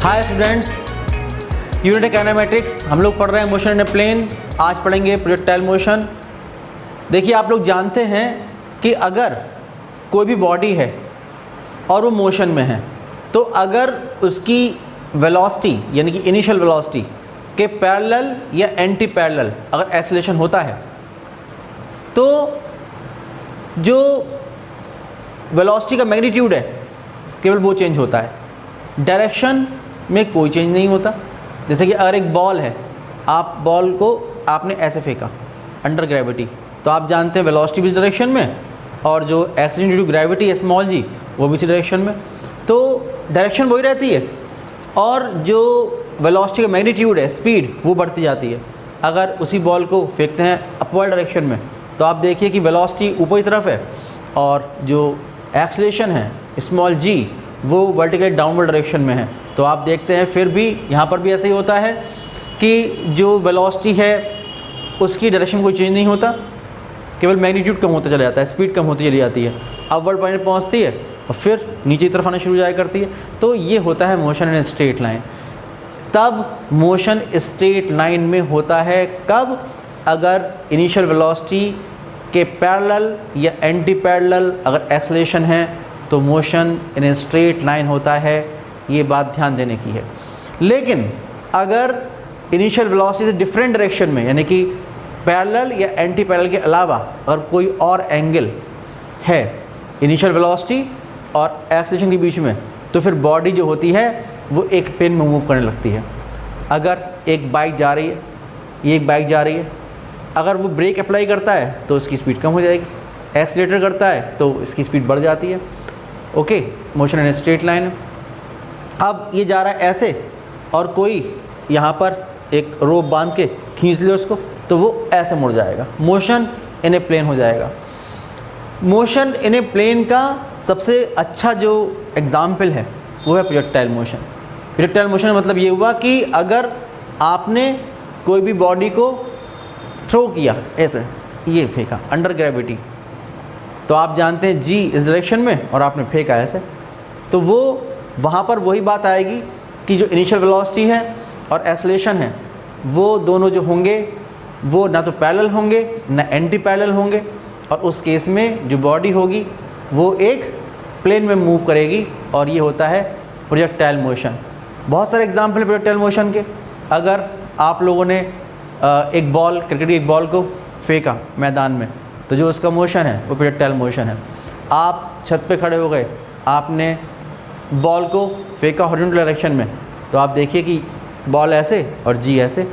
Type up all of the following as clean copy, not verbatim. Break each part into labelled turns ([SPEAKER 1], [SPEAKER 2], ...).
[SPEAKER 1] Hi students, unit kinematics हम लोग पढ़ रहे हैं मोशन इन ए प्लेन। आज पढ़ेंगे प्रोजेक्टाइल मोशन। देखिए, आप लोग जानते हैं कि अगर कोई भी बॉडी है और वो मोशन में है, तो अगर उसकी वेलोसिटी यानी कि इनिशियल वेलोसिटी के पैरेलल या एंटी पैरेलल अगर एक्सेलरेशन होता है, तो जो वेलोसिटी का मैग्नीट्यूड है केवल वो चेंज होता है, डायरेक्शन में कोई चेंज नहीं होता। जैसे कि अगर एक बॉल है, आप बॉल को आपने ऐसे फेंका अंडर ग्रेविटी, तो आप जानते हैं वेलोसिटी भी इस डायरेक्शन में और जो एक्सीलरेशन ड्यू टू ग्रेविटी है स्मॉल जी, वो भी इसी डायरेक्शन में, तो डायरेक्शन वही रहती है और जो वेलोसिटी का मैग्नीट्यूड है, स्पीड, वो बढ़ती जाती है। अगर उसी बॉल को फेंकते हैं अपवर्ड डायरेक्शन में, तो आप देखिए कि वेलोसिटी ऊपर की तरफ है और जो एक्सीलरेशन है स्मॉल जी, वो वर्टिकल डाउनवर्ड डायरेक्शन में है। तो आप देखते हैं फिर भी यहाँ पर भी ऐसा ही होता है कि जो वेलोसिटी है उसकी डायरेक्शन कोई चेंज नहीं होता, केवल मैग्नीट्यूड कम होता चला जाता है, स्पीड कम होती चली जाती है, अपवर्ड पॉइंट पहुँचती है और फिर नीचे की तरफ आना शुरू हो जाया करती है। तो ये होता है मोशन इन स्ट्रेट लाइन। तब मोशन स्ट्रेट लाइन में होता है कब? अगर इनिशियल वेलोसिटी के पैरेलल या एंटी पैरेलल अगर एक्सेलरेशन है तो motion in a straight line होता है। ये बात ध्यान देने की है। लेकिन अगर इनिशियल वेलोसिटी से डिफरेंट डायरेक्शन में यानी कि पैरेलल या एंटी पैरेलल के अलावा अगर कोई और एंगल है इनिशियल वेलोसिटी और एक्सेलरेशन के बीच में, तो फिर बॉडी जो होती है वो एक प्लेन में मूव करने लगती है। अगर एक बाइक जा रही है, ये एक बाइक जा रही है, अगर वो ब्रेक अप्लाई करता है तो इसकी स्पीड कम हो जाएगी, एक्सीलरेटर करता है तो इसकी स्पीड बढ़ जाती है। Okay, motion in straight line. अब ये जा रहा है ऐसे और कोई यहाँ पर एक रोप बांध के खींच ले उसको, तो वो ऐसे मुड़ जाएगा, मोशन इन ए प्लेन हो जाएगा। मोशन इन ए प्लेन का सबसे अच्छा जो एग्जाम्पल है वो है प्रोजेक्टाइल मोशन। प्रोजेक्टाइल मोशन का मतलब ये हुआ कि अगर आपने कोई भी बॉडी को थ्रो किया, ऐसे ये फेंका अंडर ग्रेविटी, तो आप जानते हैं जी इस डायरेक्शन में और आपने फेंका ऐसे, तो वो वहाँ पर वही बात आएगी कि जो इनिशियल वेलोसिटी है और एक्सेलरेशन है वो दोनों जो होंगे वो ना तो पैरेलल होंगे ना एंटी पैरेलल होंगे, और उस केस में जो बॉडी होगी वो एक प्लेन में मूव करेगी, और ये होता है प्रोजेक्टाइल मोशन। बहुत सारे एग्जाम्पल प्रोजेक्टाइल मोशन के। अगर आप लोगों ने एक बॉल, क्रिकेट की एक बॉल को फेंका मैदान में, तो जो उसका मोशन है वो प्रोजेक्टाइल मोशन है। आप छत पे खड़े हो गए, आपने बॉल को फेंका हॉरिजॉन्टल डायरेक्शन में, तो आप देखिए कि बॉल ऐसे और जी ऐसे,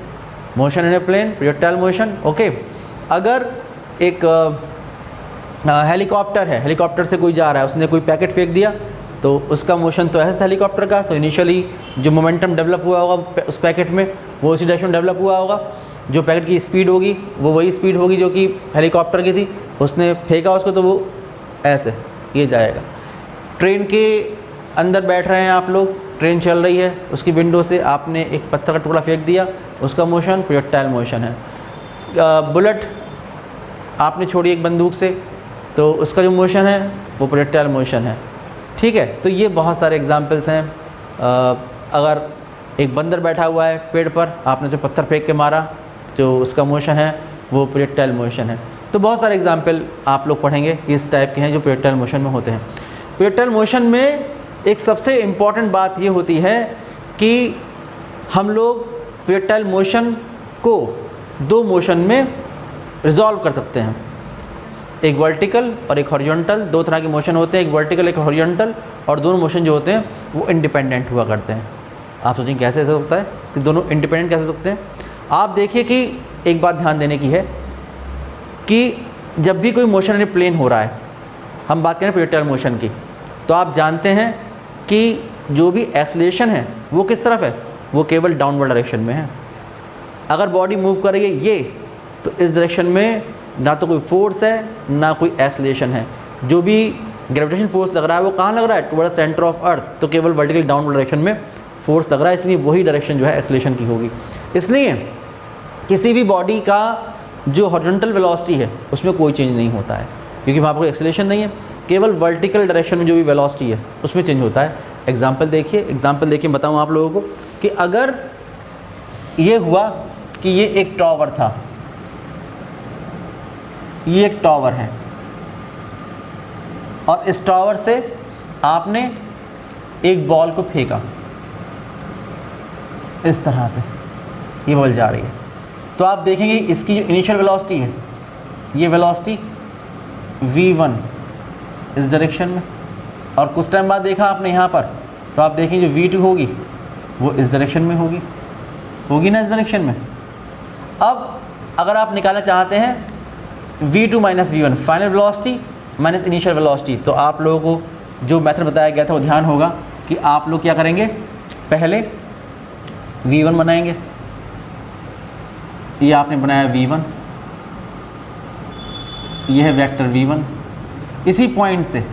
[SPEAKER 1] motion in a plane, projectile motion. Okay, अगर एक हेलीकॉप्टर है, हेलीकॉप्टर से कोई जा रहा है, उसने कोई पैकेट फेंक दिया, तो उसका मोशन तो ऐसा हेलीकॉप्टर का, तो इनिशियली जो मोमेंटम डेवलप हुआ होगा उस पैकेट में वो उसी डायरेक्शन में डेवलप हुआ होगा। जो पैकेट की स्पीड होगी वो वही स्पीड होगी जो कि हेलीकॉप्टर की थी, उसने फेंका उसको तो वो ऐसे ये जाएगा। ट्रेन के अंदर बैठ रहे हैं आप लोग, ट्रेन चल रही है, उसकी विंडो से आपने एक पत्थर का टुकड़ा फेंक दिया, उसका मोशन प्रोजेक्टाइल मोशन है। बुलेट आपने छोड़ी एक बंदूक से, तो उसका जो मोशन है वो प्रोजेक्टाइल मोशन है। ठीक है, तो ये बहुत सारे एग्जाम्पल्स हैं। अगर एक बंदर बैठा हुआ है पेड़ पर, आपने उसे पत्थर फेंक के मारा, जो उसका मोशन है वो प्रोजेक्टाइल मोशन है। तो बहुत सारे एग्जाम्पल आप लोग पढ़ेंगे इस टाइप के हैं जो प्रोजेक्टाइल मोशन में होते हैं। प्रोजेक्टाइल मोशन में एक सबसे इम्पॉर्टेंट बात ये होती है कि हम लोग प्रोजेक्टाइल मोशन को दो मोशन में रिजॉल्व कर सकते हैं, एक वर्टिकल और एक हॉरिजॉन्टल। दो तरह के मोशन होते हैं, एक वर्टिकल एक हॉरिजॉन्टल, और दोनों मोशन जो होते हैं वो इंडिपेंडेंट हुआ करते हैं। आप सोचेंगे कैसे ऐसा होता है कि दोनों इंडिपेंडेंट कैसे हो सकते हैं? आप देखिए कि एक बात ध्यान देने की है कि जब भी कोई मोशन इन प्लेन हो रहा है, हम बात करें प्रोजेक्टाइल मोशन की, तो आप जानते हैं कि जो भी एक्सेलरेशन है वो किस तरफ है, वो केवल डाउनवर्ड डायरेक्शन में है। अगर बॉडी मूव कर रही है ये, तो इस डायरेक्शन में ना तो कोई फोर्स है ना कोई एक्सेलरेशन है। जो भी ग्रेविटेशन फोर्स लग रहा है वो कहाँ लग रहा है? टुवर्ड सेंटर ऑफ अर्थ, तो केवल वर्टिकल डाउनवर्ड डायरेक्शन में फोर्स लग रहा है, इसलिए वही डायरेक्शन जो है एक्सेलरेशन की होगी। इसलिए किसी भी बॉडी का जो हॉरिजॉन्टल वेलोसिटी है उसमें कोई चेंज नहीं होता है, क्योंकि वहाँ पर कोई एक्सेलरेशन नहीं है। केवल वर्टिकल डायरेक्शन में जो भी वेलोसिटी है उसमें चेंज होता है। एग्जाम्पल देखिए बताऊँ आप लोगों को कि अगर ये हुआ कि ये एक टॉवर था, ये एक टॉवर है और इस टॉवर से आपने एक बॉल को फेंका, इस तरह से ये बॉल जा रही है, तो आप देखेंगे इसकी जो इनिशियल वेलोसिटी है, ये वेलोसिटी v1 इस डायरेक्शन में, और कुछ टाइम बाद देखा आपने यहाँ पर, तो आप देखेंगे जो v2 होगी वो इस डायरेक्शन में होगी ना, इस डायरेक्शन में। अब अगर आप निकालना चाहते हैं v2 minus v1, final velocity minus initial velocity, तो आप लोगों को जो मेथड बताया गया था वो ध्यान होगा कि आप लोग क्या करेंगे, पहले v1 बनाएंगे, ये आपने बनाया v1, ये है वेक्टर v1, इसी पॉइंट से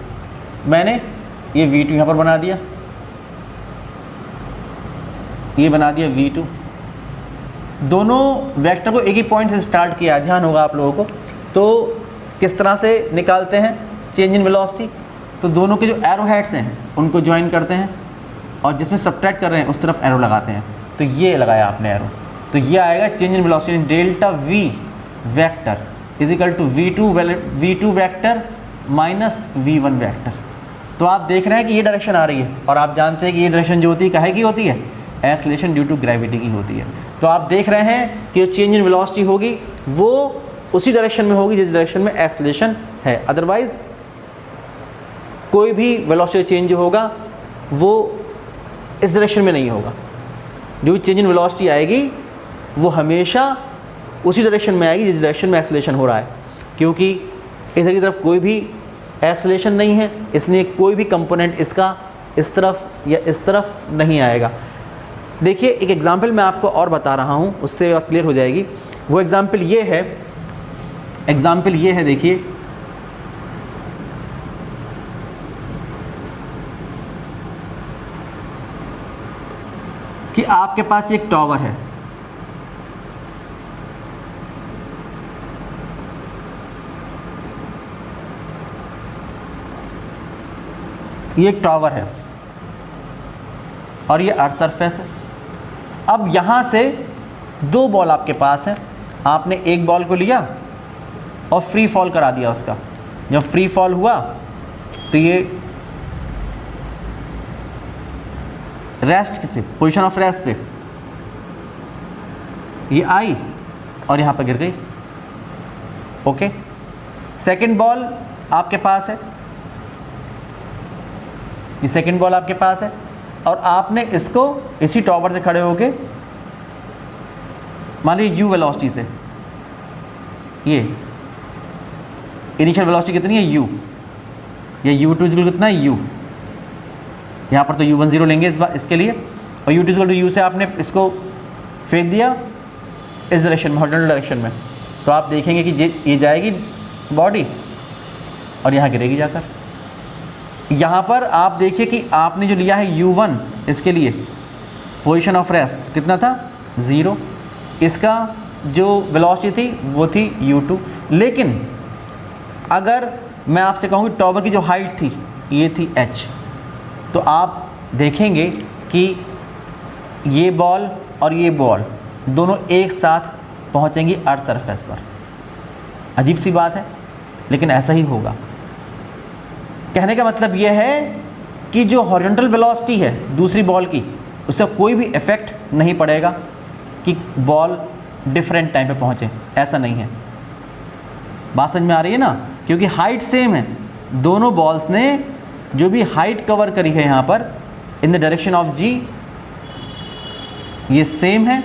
[SPEAKER 1] मैंने ये v2 यहाँ पर बना दिया, ये बना दिया v2, दोनों वेक्टर को एक ही पॉइंट से स्टार्ट किया, ध्यान होगा आप लोगों को। तो किस तरह से निकालते हैं चेंज इन वेलोसिटी, तो दोनों के जो एरो हेड्स हैं उनको ज्वाइन करते हैं और जिसमें सबट्रैक्ट कर रहे हैं उस तरफ एरो लगाते हैं, तो ये लगाया आपने एरो, तो ये आएगा change in velocity delta v vector is equal to v2 vector minus v1 vector. तो आप देख रहे हैं कि ये डायरेक्शन आ रही है और आप जानते हैं कि ये डायरेक्शन जो होती है काहे की होती है, एक्सेलरेशन ड्यू टू ग्रेविटी की होती है। तो आप देख रहे हैं कि जो चेंज इन वेलोसिटी होगी वो उसी डायरेक्शन में होगी जिस डायरेक्शन में एक्सेलरेशन है, अदरवाइज कोई भी वेलोसिटी चेंज जो होगा वो इस डायरेक्शन में नहीं होगा। जो चेंज इन वेलोसिटी आएगी वो हमेशा उसी डायरेक्शन में आएगी जिस डायरेक्शन में एक्सेलरेशन हो रहा है, क्योंकि इधर की तरफ कोई भी एक्सेलरेशन नहीं है, इसलिए कोई भी कंपोनेंट इसका इस तरफ या इस तरफ नहीं आएगा। देखिए एक एग्जांपल मैं आपको और बता रहा हूँ, उससे बात क्लियर हो जाएगी। वो एग्जांपल ये है देखिए कि आपके पास एक टॉवर है, ये एक टॉवर है और ये अर्थ सरफेस है। अब यहाँ से दो बॉल आपके पास है, आपने एक बॉल को लिया और फ्री फॉल करा दिया उसका। जब फ्री फॉल हुआ तो ये रेस्ट से, पोजीशन ऑफ रेस्ट से ये आई और यहाँ पर गिर गई। ओके, सेकंड बॉल आपके पास है, ये सेकंड बॉल आपके पास है और आपने इसको इसी टॉवर से खड़े होके मान लीजिए u वेलोसिटी से, ये इनिशियल वेलोसिटी कितनी है u, ये u2 इक्वल कितना है u, यहाँ पर तो u1 0 लेंगे इसके लिए, और u2 इक्वल टू u से आपने इसको फेंक दिया इस डायरेक्शन में, हॉरिजॉन्टल डायरेक्शन में, तो आप देखेंगे कि ये जाएगी बॉडी और यहाँ गिरेगी जाकर। यहाँ पर आप देखिए कि आपने जो लिया है u1, इसके लिए पोजीशन ऑफ रेस्ट कितना था 0, इसका जो वेलोसिटी थी वो थी u2। लेकिन अगर मैं आपसे कहूँ कि टॉवर की जो हाइट थी ये थी h, तो आप देखेंगे कि ये बॉल और ये बॉल दोनों एक साथ पहुँचेंगी अर्थ सरफेस पर। अजीब सी बात है लेकिन ऐसा ही होगा। कहने का मतलब ये है कि जो हॉरिजॉन्टल वेलोसिटी है दूसरी बॉल की, उससे कोई भी इफ़ेक्ट नहीं पड़ेगा कि बॉल डिफरेंट टाइम पे पहुँचे, ऐसा नहीं है। बात समझ में आ रही है ना, क्योंकि हाइट सेम है, दोनों बॉल्स ने जो भी हाइट कवर करी है यहाँ पर in the direction of g ये सेम है,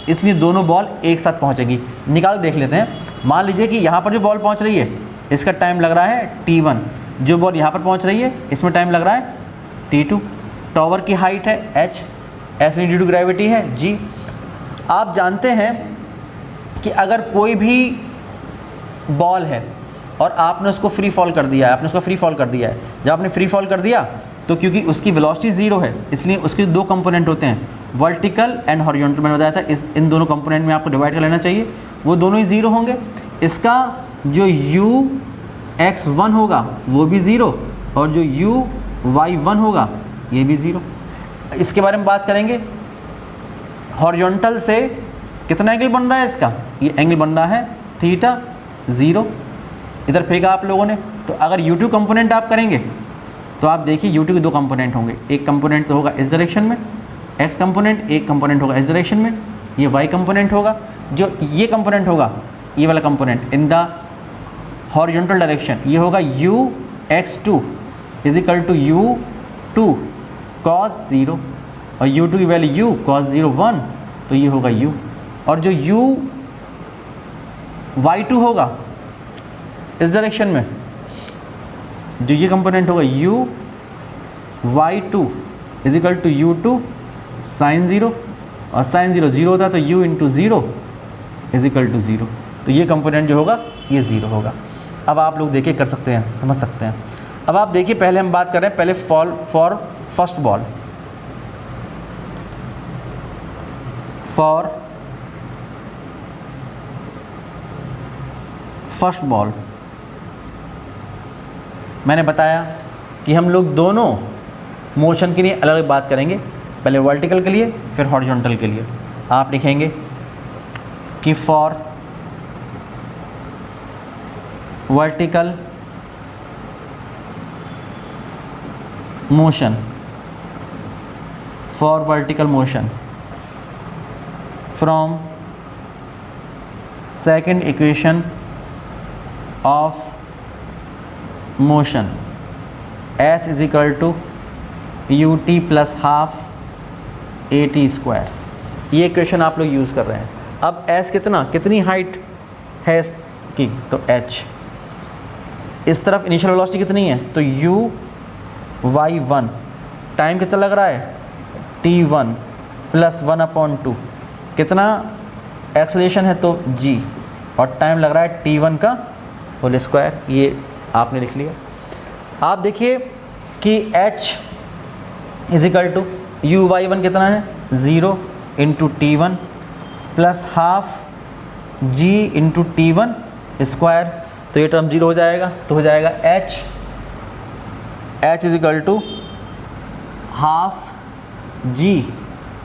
[SPEAKER 1] इसलिए दोनों बॉल एक साथ पहुँचेगी। निकाल देख लेते हैं। मान लीजिए कि यहाँ पर जो बॉल पहुँच रही है इसका टाइम लग रहा है t1, जो बॉल यहाँ पर पहुँच रही है इसमें टाइम लग रहा है t2। टॉवर की हाइट है h, acceleration due to gravity है g। आप जानते हैं कि अगर कोई भी बॉल है और आपने उसको फ्री फॉल कर दिया है, जब आपने फ्री फॉल कर दिया तो क्योंकि उसकी वेलोसिटी 0 है इसलिए उसके दो कंपोनेंट होते हैं, वर्टिकल एंड हॉरिजॉन्टल। मैंने बताया था इन दोनों कंपोनेंट में आपको डिवाइड कर लेना चाहिए, वो दोनों ही 0 होंगे। इसका जो ux1 होगा वो भी 0 और जो uy1 होगा ये भी 0। इसके बारे में बात करेंगे, हॉरिजॉन्टल से कितना एंगल बन रहा है इसका, ये एंगल बन रहा है थीटा 0, इधर फेंका आप लोगों ने। तो अगर U2 कंपोनेंट आप करेंगे तो आप देखिए U2 के दो कंपोनेंट होंगे, एक कंपोनेंट तो होगा इस डायरेक्शन में x कंपोनेंट, एक कंपोनेंट होगा इस डायरेक्शन में ये y कंपोनेंट होगा। जो ये कंपोनेंट होगा, ये वाला component in the horizontal direction, ये होगा ux2 is equal to u2 cos 0, और u2 की वैल्यू u cos 0 1, तो ये होगा u। और जो y2 होगा इस डायरेक्शन में, जो ये कंपोनेंट होगा y2 is equal to u2 sin 0, और sin 0 0 होता है तो u into 0 is equal to 0, तो ये कंपोनेंट जो होगा ये 0 होगा। अब आप लोग देखिए कर सकते हैं, समझ सकते हैं। अब आप देखिए, पहले हम बात कर रहे हैं पहले for first ball, for first ball मैंने बताया कि हम लोग दोनों मोशन के लिए अलग अलग बात करेंगे, पहले वर्टिकल के लिए फिर हॉरिजॉन्टल के लिए। आप लिखेंगे कि for vertical motion, for vertical motion from second equation of motion s is equal to ut plus half at square, ये इक्वेशन आप लोग यूज़ कर रहे हैं। अब s कितनी हाइट है इसकी, तो h, इस तरफ इनिशियल वेलोसिटी कितनी है, तो y1, टाइम कितना लग रहा है t1 प्लस 1/2, कितना एक्सेलरेशन है तो g, और टाइम लग रहा है t1 का होल स्क्वायर, ये आपने लिख लिया। आप देखिए कि h is equal to y1 कितना है 0 into t1 plus half g into t1 square, तो ये टर्म 0 हो जाएगा, तो हो जाएगा h is equal to half g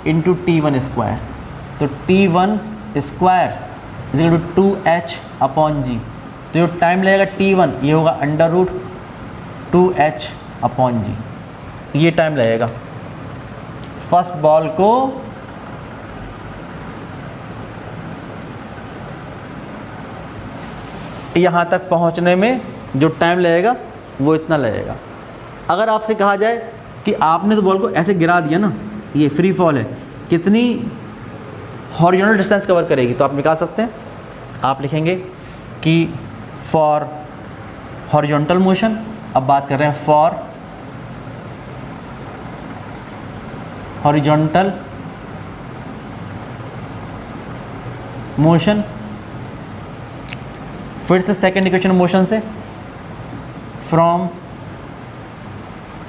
[SPEAKER 1] into t1 square, तो t1 square is equal to 2h upon g, तो जो टाइम लगेगा t1 ये होगा under root 2h upon g, ये टाइम लगेगा फर्स्ट बॉल को यहाँ तक पहुँचने में, जो टाइम लगेगा वो इतना लगेगा। अगर आपसे कहा जाए कि आपने तो बॉल को ऐसे गिरा दिया ना, ये फ्री फॉल है, कितनी हॉरिजॉन्टल डिस्टेंस कवर करेगी, तो आप निकाल सकते हैं। आप लिखेंगे कि फॉर हॉरिजॉन्टल मोशन, अब बात कर रहे हैं फॉर हॉरिजॉन्टल मोशन, फिर से सेकंड इक्वेशन मोशन से, from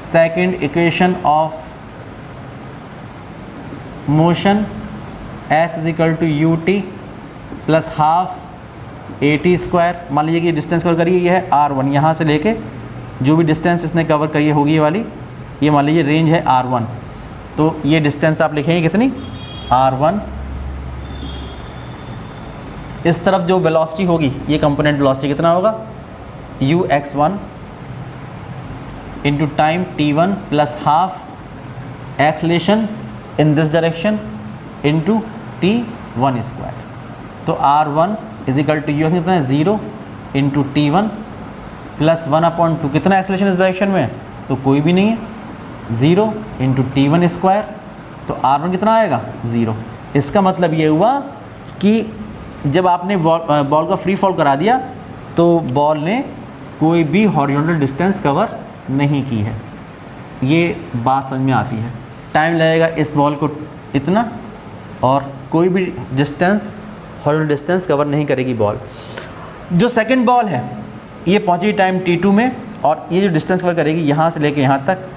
[SPEAKER 1] second equation of motion s is equal to ut plus half at square. मान लीजिए कि डिस्टेंस कवर करिए, ये है r1, यहाँ से लेके जो भी डिस्टेंस इसने कवर करी होगी ये वाली, ये मान लीजिए रेंज है r1, तो ये डिस्टेंस आप लिखेंगे कितनी r1। इस तरफ जो वेलोसिटी होगी, ये कंपोनेंट वेलोसिटी कितना होगा ux1 into time t1 plus half acceleration in this direction into t1 square, तो r1 is equal to you कितना है 0 इंटू t1 प्लस 1/2, कितना एक्सलेशन इस डायरेक्शन में है, तो कोई भी नहीं है, 0 इंटू t1 स्क्वायर, तो r1 कितना आएगा 0। इसका मतलब ये हुआ कि जब आपने बॉल का फ्री फॉल करा दिया तो बॉल ने कोई भी हॉरिजॉन्टल डिस्टेंस कवर नहीं की है, ये बात समझ में आती है। टाइम लगेगा इस बॉल को इतना, और कोई भी डिस्टेंस हॉरिजॉन्टल डिस्टेंस कवर नहीं करेगी बॉल। जो सेकंड बॉल है ये पहुंची टाइम t2 में, और ये जो डिस्टेंस कवर करेगी यहाँ से लेके यहाँ तक,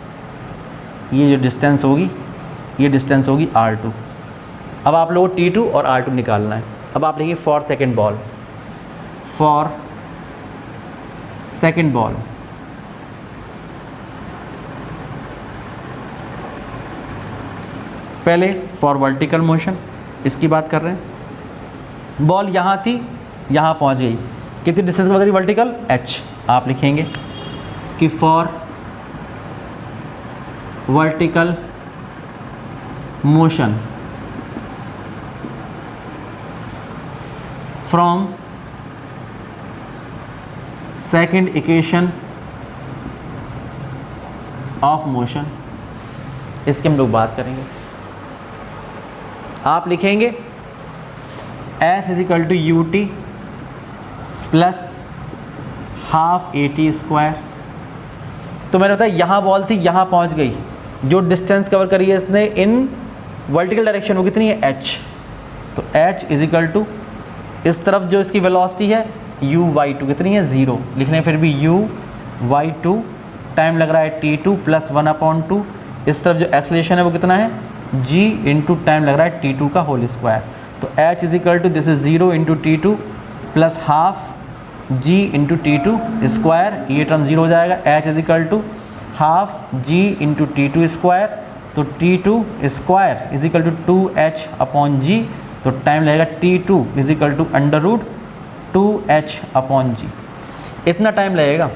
[SPEAKER 1] ये जो डिस्टेंस होगी ये डिस्टेंस होगी r2। अब आप लोगों को t2 और r2 निकालना है। अब आप लिखिए for second ball, for second ball पहले फॉर वर्टिकल मोशन इसकी बात कर रहे हैं, बॉल यहाँ थी, यहाँ पहुँच गई, कितनी डिस्टेंस कवर करी वर्टिकल, h। आप लिखेंगे कि for vertical motion from second equation of motion, इसकी हम लोग बात करेंगे। आप लिखेंगे s is equal to u t plus half a t square. तो मैंने बताया यहाँ बॉल थी, यहाँ पहुँच गई, जो डिस्टेंस कवर करी है इसने इन वर्टिकल डायरेक्शन वो कितनी है, h। तो h इज इक्वल टू इस तरफ जो इसकी वेलोसिटी है u/2 कितनी है, 0 लिखने, फिर भी u/2 टाइम लग रहा है t2 प्लस 1/2। इस तरफ जो एक्सेलरेशन है वो कितना है, g इंटू टाइम लग रहा है t2 का होल स्क्वायर। तो h is equal to this is 0 into t2 plus half g into t two square, ये टर्म 0 हो जाएगा। h is equal to half g into t two square, तो t2 square is equal to 2h upon g, तो time लगेगा t2 is equal to under root 2h upon g, इतना time लगेगा।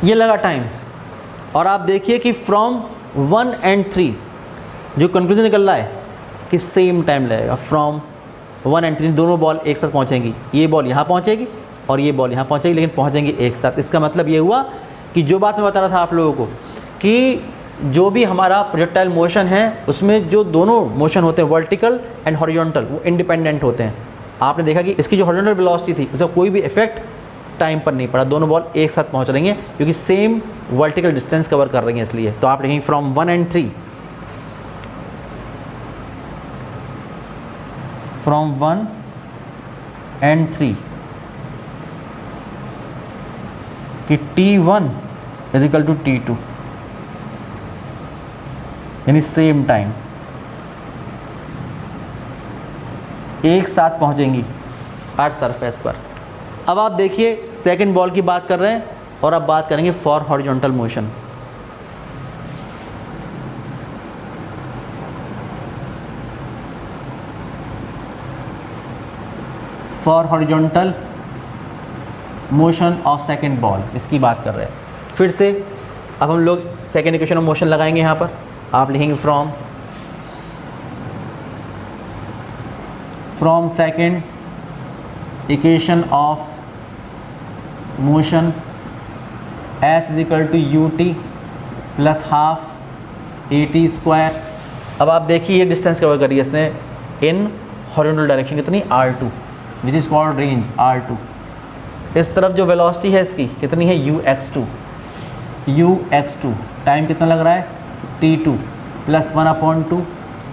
[SPEAKER 1] ये लगा टाइम, और आप देखिए कि फ्रॉम 1 and 3 जो कंक्लूजन निकल रहा है कि सेम टाइम लगेगा। फ्रॉम 1 and 3 दोनों बॉल एक साथ पहुंचेंगी, ये बॉल यहाँ पहुंचेगी और ये बॉल यहाँ पहुंचेगी, लेकिन पहुंचेंगी एक साथ। इसका मतलब ये हुआ कि जो बात मैं बता रहा था आप लोगों को कि जो भी हमारा प्रोजेक्टाइल मोशन है उसमें जो दोनों मोशन होते हैं वर्टिकल एंड हॉरिजॉन्टल वो इंडिपेंडेंट होते हैं। आपने देखा कि इसकी जो हॉरिजॉन्टल वेलोसिटी थी उसका कोई भी इफेक्ट टाइम पर नहीं पड़ा, दोनों बॉल एक साथ पहुंच रही हैं क्योंकि सेम वर्टिकल डिस्टेंस कवर कर रही हैं इसलिए। तो आप लिखेंगे फ्रॉम 1 and 3, फ्रॉम 1 and 3 कि t1 is equal to t2 यानी सेम टाइम एक साथ पहुंचेंगी अर्थ सरफेस पर। अब आप देखिए सेकंड बॉल की बात कर रहे हैं और अब बात करेंगे for horizontal motion. For horizontal motion of second ball इसकी बात कर रहे हैं। फिर से अब हम लोग सेकंड इक्वेशन ऑफ मोशन लगाएंगे। यहाँ पर आप लिखेंगे from second equation of motion s is equal to u t plus half a t square. अब आप देखिए ये डिस्टेंस कवर करी है इसने इन हॉरिजॉन्टल डायरेक्शन कितनी, r2 which is called range r2। इस तरफ जो वेलोसिटी है इसकी कितनी है, ux2 टाइम कितना लग रहा है t2 plus 1/2।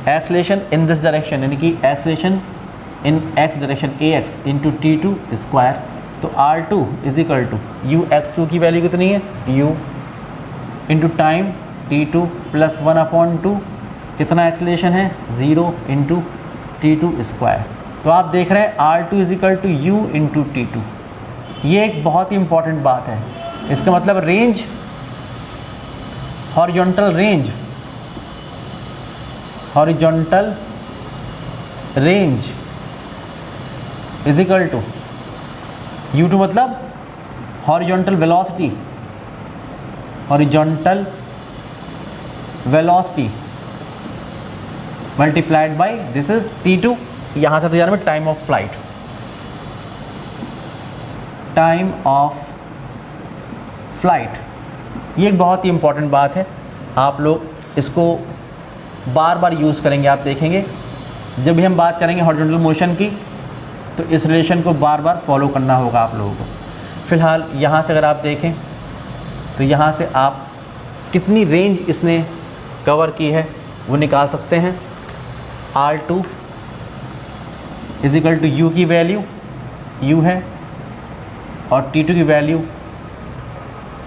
[SPEAKER 1] Acceleration in this direction यानी कि acceleration in x direction ax into t two square. तो r2 is equal to ux2 की वैल्यू कितनी है, u into time t2 plus 1/2, कितना एक्सेलरेशन है 0 इंटू टी2 स्क्वायर। तो आप देख रहे हैं r2 is equal to u into t two. ये एक बहुत ही इंपॉर्टेंट बात है। इसका मतलब range, horizontal range, horizontal range is equal to u2 मतलब horizontal velocity, horizontal velocity multiplied by this is t2, यहाँ से तैयार में time of flight, time of flight. ये एक बहुत ही इंपॉर्टेंट बात है, आप लोग इसको बार बार यूज़ करेंगे। आप देखेंगे जब भी हम बात करेंगे हॉरिजॉन्टल मोशन की तो इस रिलेशन को बार बार फॉलो करना होगा आप लोगों को। फ़िलहाल यहाँ से अगर आप देखें तो यहाँ से आप कितनी रेंज इसने कवर की है वो निकाल सकते हैं। r2 is equal to u की वैल्यू u है और t2 की value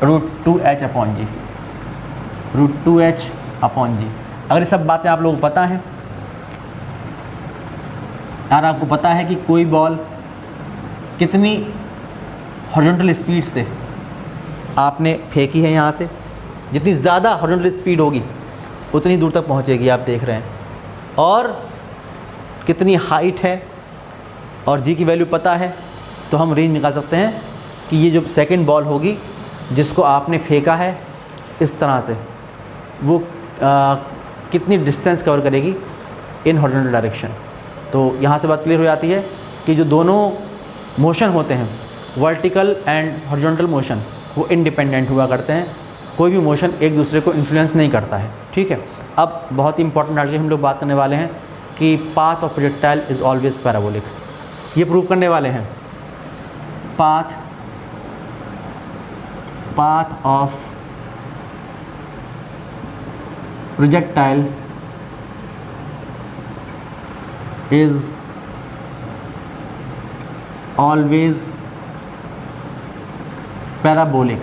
[SPEAKER 1] √2h upon g, √2h upon g. अगर ये सब बातें आप लोगों को पता हैं, अगर आपको पता है कि कोई बॉल कितनी हॉरिजॉन्टल स्पीड से आपने फेंकी है यहाँ से, जितनी ज़्यादा हॉरिजॉन्टल स्पीड होगी उतनी दूर तक पहुँचेगी, आप देख रहे हैं। और कितनी हाइट है और जी की वैल्यू पता है, तो हम रेंज निकाल सकते हैं कि ये जो सेकंड बॉल होगी जिसको आपने फेंका है इस तरह से, वो कितनी डिस्टेंस कवर करेगी इन हॉरिजॉन्टल डायरेक्शन। तो यहाँ से बात क्लियर हो जाती है कि जो दोनों मोशन होते हैं, वर्टिकल एंड हॉरिजॉन्टल मोशन, वो इंडिपेंडेंट हुआ करते हैं, कोई भी मोशन एक दूसरे को इन्फ्लुएंस नहीं करता है, ठीक है। अब बहुत ही इंपॉर्टेंट आगे हम लोग बात करने वाले हैं कि path of projectile is always parabolic. ये प्रूव करने वाले हैं, path of projectile is always parabolic.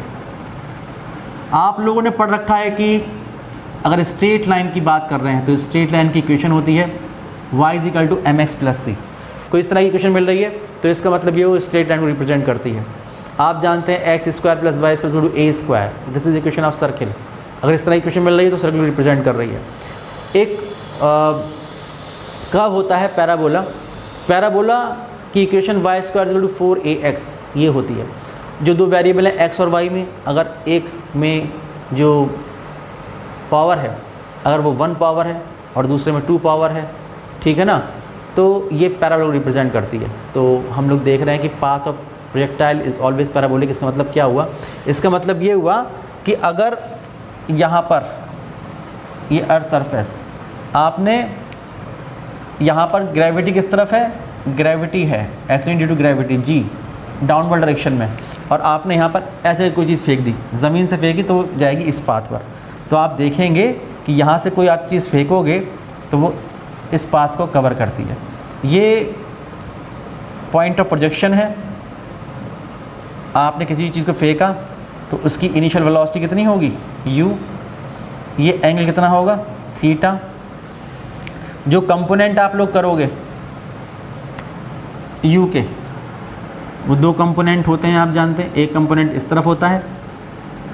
[SPEAKER 1] आप लोगों ने पढ़ रखा है कि अगर स्ट्रेट लाइन की बात कर रहे हैं तो स्ट्रेट लाइन की इक्वेशन होती है y = mx + c। कोई इस तरह की इक्वेशन मिल रही है तो इसका मतलब ये वो स्ट्रेट लाइन को रिप्रेजेंट करती है। आप जानते हैं x² + y = a², this is equation of circle. अगर इस तरह की इक्वेशन मिल रही है तो सर्किल को रिप्रेजेंट कर रही है। एक कब होता है पैराबोला? पैराबोला की इक्वेशन y² = 4ax ये होती है। जो दो वेरिएबल हैं x और y में, अगर एक में जो पावर है अगर वो 1 पावर है और दूसरे में 2 पावर है, ठीक है ना, तो ये पैराबोला को रिप्रेजेंट करती है। तो हम लोग देख रहे हैं कि path of projectile is always parabolic. इसका मतलब क्या हुआ? इसका मतलब ये हुआ कि अगर यहाँ पर ये अर्थ सरफेस, आपने यहाँ पर ग्रेविटी किस तरफ है? ग्रेविटी है excellent due to gravity g downward direction में, और आपने यहाँ पर ऐसे कोई चीज़ फेंक दी, ज़मीन से फेंकी तो जाएगी इस पाथ पर। तो आप देखेंगे कि यहाँ से कोई आप चीज़ फेंकोगे तो वो इस पाथ को कवर करती है। ये पॉइंट ऑफ प्रोजेक्शन है। आपने किसी चीज़ को फेंका तो उसकी इनिशियल वेलोसिटी कितनी होगी? u। ये एंगल कितना होगा? थीटा। जो कंपोनेंट आप लोग करोगे u के, वो दो कंपोनेंट होते हैं, आप जानते हैं। एक कंपोनेंट इस तरफ होता है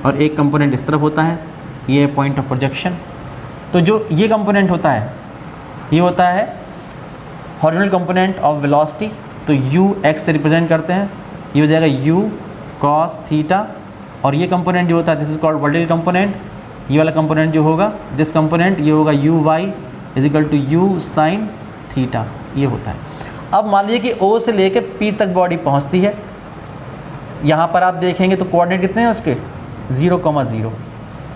[SPEAKER 1] और एक कंपोनेंट इस तरफ होता है। ये पॉइंट ऑफ प्रोजेक्शन। तो जो ये कंपोनेंट होता है ये होता है हॉरिजॉन्टल कंपोनेंट ऑफ वेलोसिटी। तो u x से रिप्रेजेंट करते हैं, ये हो जाएगा u cos थीटा। और ये कंपोनेंट जो होता है this is called vertical component. ये वाला कंपोनेंट जो होगा दिस कंपोनेंट, ये होगा u y = u sin theta, ये होता है। अब मान लीजिए कि O से लेके P तक बॉडी पहुंचती है। यहाँ पर आप देखेंगे तो कोऑर्डिनेट कितने हैं उसके? 0,0।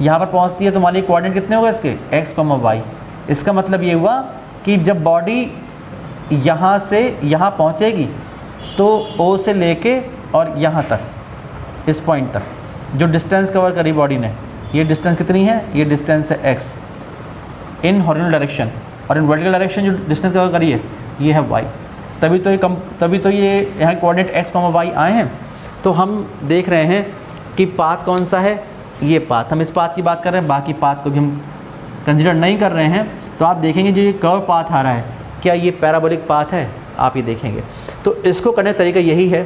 [SPEAKER 1] यहाँ पर पहुँचती है तो मान लीजिए कोऑर्डिनेट कितने होगा इसके? x, y। इसका मतलब ये हुआ कि जब बॉडी यहाँ से यहाँ पहुँचेगी तो O से लेके और यहाँ तक, इस पॉइंट तक जो डिस्टेंस कवर करी बॉडी ने, ये डिस्टेंस कितनी है? ये डिस्टेंस है x इन हॉरिजॉन्टल डायरेक्शन, और इन वर्टिकल डायरेक्शन जो डिस्टेंस कवर करी है ये है y। तभी तो ये यहाँ कोऑर्डिनेट x, y आए हैं। तो हम देख रहे हैं कि पाथ कौन सा है? ये पाथ। हम इस पाथ की बात कर रहे हैं, बाकी पाथ को भी हम कंसिडर नहीं कर रहे हैं। तो आप देखेंगे जो ये कर्व पाथ आ रहा है, क्या ये पैराबोलिक पाथ है? आप ये देखेंगे। तो इसको करने का तरीका यही है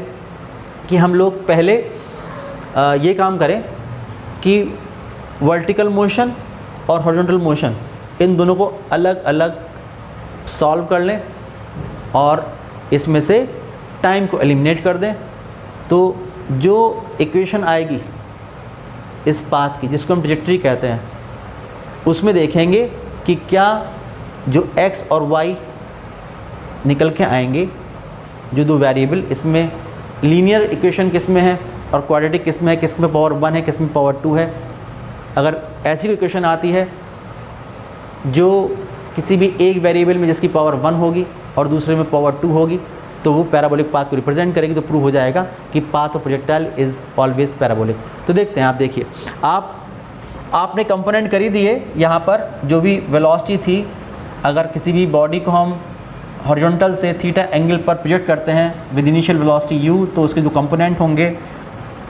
[SPEAKER 1] कि हम लोग पहले ये काम करें कि वर्टिकल मोशन और हॉरिजॉन्टल मोशन इन दोनों को अलग अलग सॉल्व कर लें और इसमें से टाइम को एलिमिनेट कर दें। तो जो इक्वेशन आएगी इस पाथ की, जिसको हम ट्रैजेक्टरी कहते हैं, उसमें देखेंगे कि क्या जो x और y निकल के आएंगे, जो दो वेरिएबल, इसमें लीनियर इक्वेशन किस में है और क्वाड्रेटिक किस में है, किस में पावर 1 है, किस में पावर 2 है। अगर ऐसी कोई इक्वेशन आती है जो किसी भी एक वेरिएबल में जिसकी पावर 1 होगी और दूसरे में पावर 2 होगी, तो वो पैराबोलिक पाथ को रिप्रेजेंट करेगी। तो प्रूव हो जाएगा कि path of projectile is always parabolic. तो देखते हैं, आप देखिए, आपने कंपोनेंट कर ही दिए। यहाँ पर जो भी वेलोसिटी थी, अगर किसी भी बॉडी को हम हॉरिजॉन्टल से थीटा एंगल पर प्रोजेक्ट करते हैं विद इनिशियल वेलोसिटी u, तो उसके जो कंपोनेंट होंगे,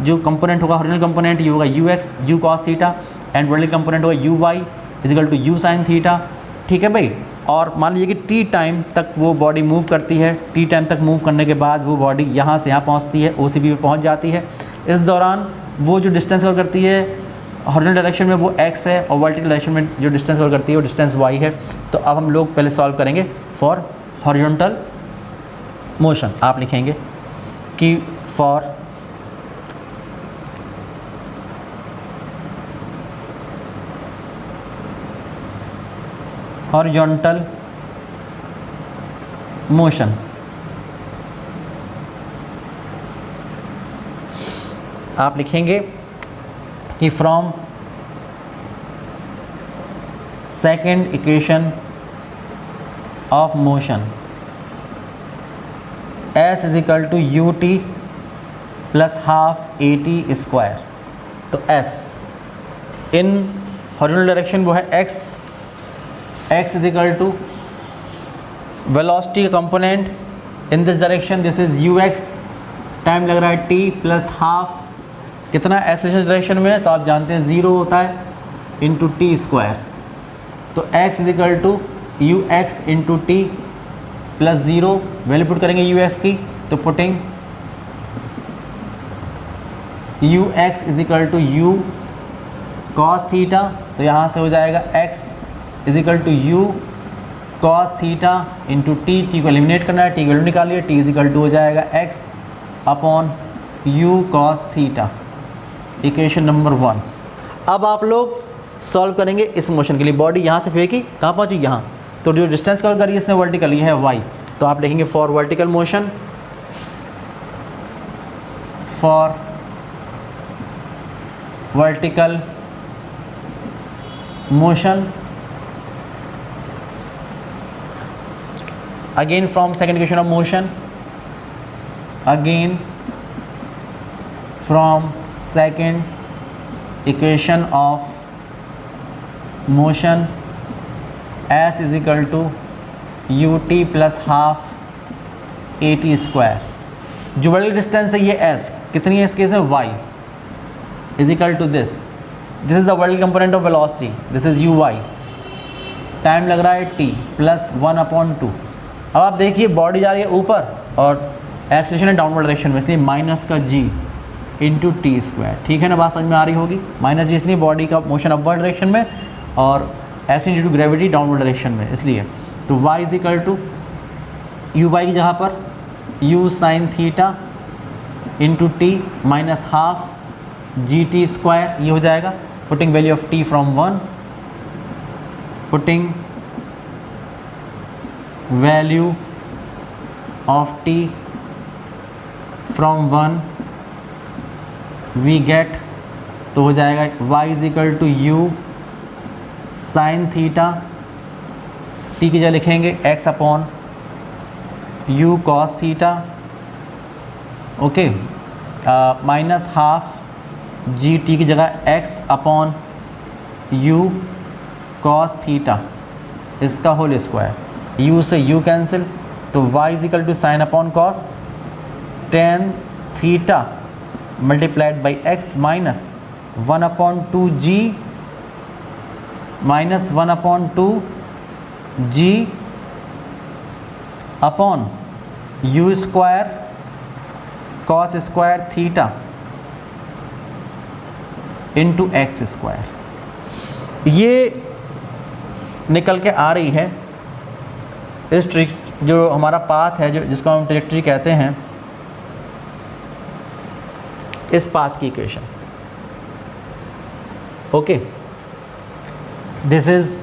[SPEAKER 1] जो कंपोनेंट होगा हॉरिजॉन्टल कंपोनेंट ये होगा ux, u cos theta, and vertical component होगा uy = u sin थीटा। ठीक है भाई। और मान लीजिए कि टी टाइम तक वो बॉडी मूव करती है, टी टाइम तक मूव करने के बाद वो बॉडी यहाँ से यहाँ पहुँचती है, OCP पे पहुँच जाती है। इस दौरान वो जो डिस्टेंस कवर करती है हॉरिजॉन्टल डायरेक्शन में वो x है, और वर्टिकल डायरेक्शन में जो डिस्टेंस कवर करती है वो डिस्टेंस y है। तो अब हम लोग पहले सॉल्व करेंगे फॉर हॉरिजॉन्टल मोशन। आप लिखेंगे कि फॉर हॉरिजॉन्टल मोशन आप लिखेंगे कि from second equation of motion S is equal to u t plus half a t square. तो S इन हॉरिजॉन्टल डायरेक्शन वो है x is equal to velocity component in this direction, this is ux, time लग रहा है t plus half, कितना acceleration direction में है तो आप जानते हैं 0 होता है, इंटू टी स्क्वायर। तो x is equal to u x into T plus 0, value put करेंगे यू एक्स की, तो putting u x is equal to u cos theta, तो यहाँ से हो जाएगा x is equal to u cos theta into t, t को eliminate करना है, टी को वैल्यू निकालिए, टी इज इक्वल टू हो जाएगा x upon u cos theta, equation number 1। अब आप लोग सॉल्व करेंगे इस मोशन के लिए। बॉडी यहाँ से फेंकी, कहाँ पहुँची, यहाँ, तो जो डिस्टेंस कवर करी इसने वर्टिकल, ये है y, तो आप लिखेंगे for vertical motion, for vertical motion again from second equation of motion, again from second equation of motion S is equal to ut plus half at square। जो vertical distance है ये S, कितनी है इस case में y is equal to this is the vertical component of velocity, this is uy, time लग रहा है t प्लस 1/2। अब आप देखिए बॉडी जा रही है ऊपर और एक्सेलरेशन है डाउनवर्ड डायरेक्शन में, इसलिए माइनस का g इंटू टी स्क्वायर। ठीक है ना, बात समझ में आ रही होगी। माइनस जी इसलिए बॉडी का मोशन अपवर्ड डायरेक्शन में और acceleration due to gravity downward direction में, इसलिए तो y is equal to u y की जगह पर u sine theta into t minus half g t square, ये हो जाएगा। Putting value of t from 1, putting value of t from 1 we get, तो हो जाएगा y is equal to u sine theta, t की जगह लिखेंगे x upon u cos theta, okay, minus half g t की जगह x upon u cos theta, इसका whole square, u से u कैंसिल, तो y is equal to sine upon cos tan theta multiplied by x minus 1/2g minus 1/2g upon u square cos square theta into x square. ये निकल के आ रही है इस trick, जो हमारा पाथ है, जो जिसको हम ट्रेजेक्टरी कहते हैं, इस पाथ की equation. Okay, this is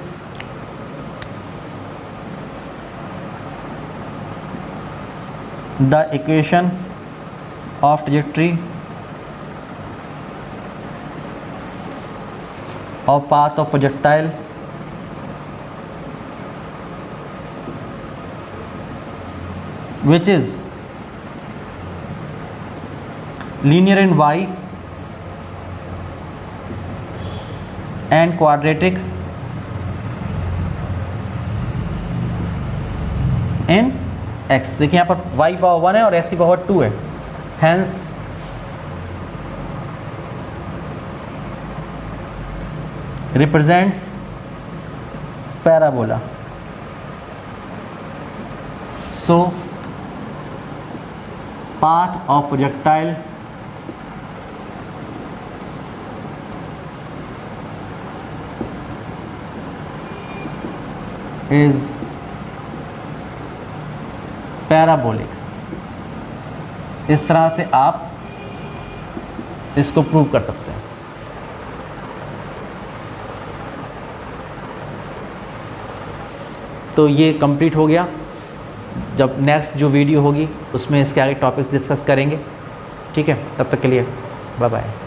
[SPEAKER 1] the equation of trajectory of path of projectile which is linear in y and quadratic in x। देखिए यहाँ पर y पावर 1 है और x की पावर 2 है, hence represents parabola। So path of projectile is parabolic. इस तरह से आप इसको प्रूव कर सकते हैं। तो ये कंप्लीट हो गया। जब नेक्स्ट जो वीडियो होगी उसमें इसके आगे टॉपिक्स डिस्कस करेंगे। ठीक है, तब तक के लिए बाय बाय।